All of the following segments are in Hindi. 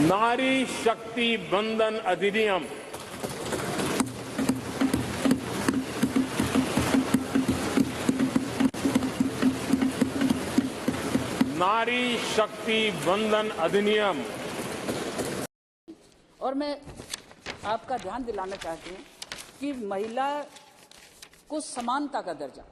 नारी शक्ति बंधन अधिनियम नारी शक्ति बंधन अधिनियम। और मैं आपका ध्यान दिलाना चाहती हूँ कि महिला को समानता का दर्जा,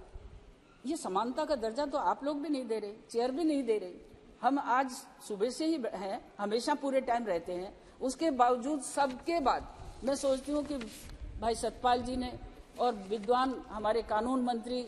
ये समानता का दर्जा तो आप लोग भी नहीं दे रहे, चेयर भी नहीं दे रही। हम आज सुबह से ही हैं, हमेशा पूरे टाइम रहते हैं, उसके बावजूद सबके बाद मैं सोचती हूँ कि भाई सतपाल जी ने और विद्वान हमारे कानून मंत्री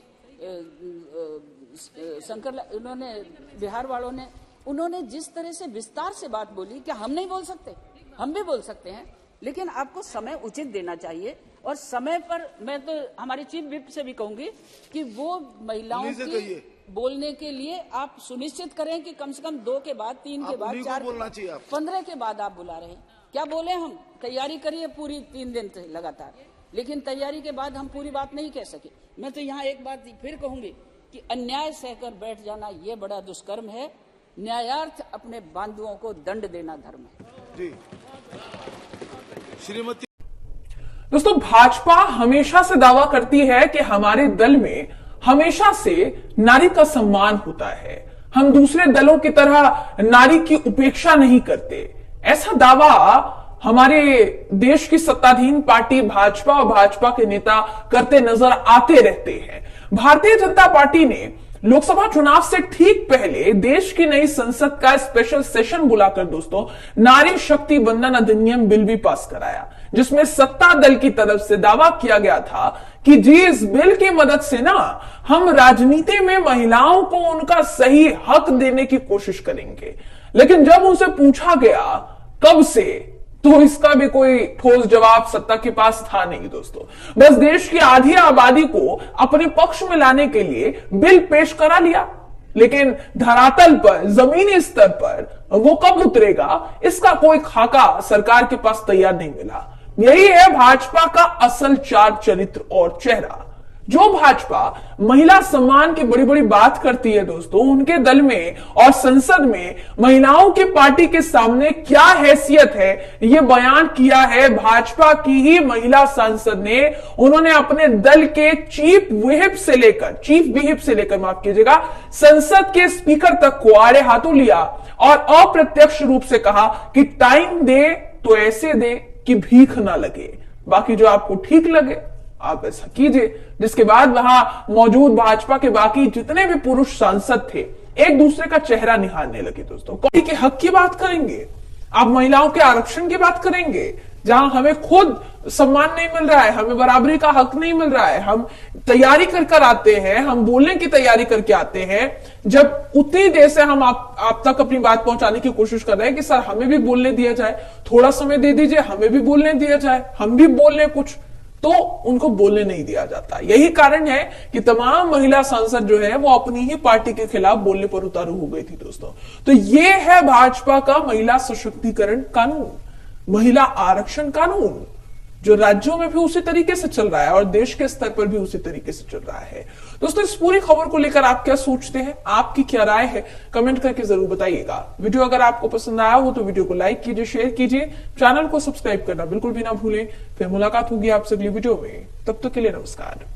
शंकर, उन्होंने बिहार वालों ने, उन्होंने जिस तरह से विस्तार से बात बोली, क्या हम नहीं बोल सकते? हम भी बोल सकते हैं, लेकिन आपको समय उचित देना चाहिए। और समय पर मैं तो हमारे चीफ विप से भी कहूंगी कि वो महिलाओं की बोलने के लिए आप सुनिश्चित करें कि कम से कम 2 के बाद, 3 के बाद, 4 बोलना चाहिए, 15 के बाद आप बुला रहे हैं। क्या बोले? हम तैयारी करिए पूरी 3 दिन से लगातार, लेकिन तैयारी के बाद हम पूरी बात नहीं कह सके। मैं तो यहाँ एक बात फिर कहूंगी कि अन्याय सहकर बैठ जाना ये बड़ा दुष्कर्म है, न्यायार्थ अपने बांधुओं को दंड देना धर्म है। जी श्रीमती। दोस्तों, भाजपा हमेशा से दावा करती है कि हमारे दल में हमेशा से नारी का सम्मान होता है, हम दूसरे दलों की तरह नारी की उपेक्षा नहीं करते। ऐसा दावा हमारे देश की सत्ताधीन पार्टी भाजपा और भाजपा के नेता करते नजर आते रहते हैं। भारतीय जनता पार्टी ने लोकसभा चुनाव से ठीक पहले देश की नई संसद का स्पेशल सेशन बुलाकर दोस्तों नारी शक्ति बंधन अधिनियम बिल भी पास कराया, जिसमें सत्ता दल की तरफ से दावा किया गया था कि जी इस बिल की मदद से ना हम राजनीति में महिलाओं को उनका सही हक देने की कोशिश करेंगे। लेकिन जब उनसे पूछा गया कब से, तो इसका भी कोई ठोस जवाब सत्ता के पास था नहीं दोस्तों। बस देश की आधी आबादी को अपने पक्ष में लाने के लिए बिल पेश करा लिया, लेकिन धरातल पर, जमीनी स्तर पर वो कब उतरेगा, इसका कोई खाका सरकार के पास तैयार नहीं मिला। यही है भाजपा का असल चार चरित्र और चेहरा। जो भाजपा महिला सम्मान की बड़ी बड़ी बात करती है दोस्तों, उनके दल में और संसद में महिलाओं की पार्टी के सामने क्या हैसियत है, यह बयान किया है भाजपा की ही महिला सांसद ने। उन्होंने अपने दल के चीफ विप से लेकर माफ कीजिएगा, संसद के स्पीकर तक को आड़े हाथों लिया और अप्रत्यक्ष रूप से कहा कि टाइम दे तो ऐसे दे कि भीख ना लगे, बाकी जो आपको ठीक लगे आप ऐसा कीजिए। जिसके बाद वहां मौजूद भाजपा के बाकी जितने भी पुरुष सांसद थे एक दूसरे का चेहरा निहारने लगे दोस्तों। कौन के हक की बात करेंगे, आप महिलाओं के आरक्षण की बात करेंगे, जहां हमें खुद सम्मान नहीं मिल रहा है, हमें बराबरी का हक नहीं मिल रहा है। हम तैयारी कर आते हैं, हम बोलने की तैयारी करके आते हैं, जब उतनी देर से हम आप तक अपनी बात पहुंचाने की कोशिश कर रहे हैं कि सर हमें भी बोलने दिया जाए, थोड़ा समय दे दीजिए, हमें भी बोलने दिया जाए, हम भी बोल लें कुछ, तो उनको बोलने नहीं दिया जाता। यही कारण है कि तमाम महिला सांसद जो है वो अपनी ही पार्टी के खिलाफ बोलने पर उतारू हो गई थी दोस्तों। तो ये है भाजपा का महिला सशक्तिकरण कानून, महिला आरक्षण कानून, जो राज्यों में भी उसी तरीके से चल रहा है और देश के स्तर पर भी उसी तरीके से चल रहा है। दोस्तों, इस पूरी खबर को लेकर आप क्या सोचते हैं, आपकी क्या राय है, कमेंट करके जरूर बताइएगा। वीडियो अगर आपको पसंद आया हो तो वीडियो को लाइक कीजिए, शेयर कीजिए, चैनल को सब्सक्राइब करना बिल्कुल भी ना भूलें। फिर मुलाकात होगी आपसे अगली वीडियो में, तब तक के लिए नमस्कार।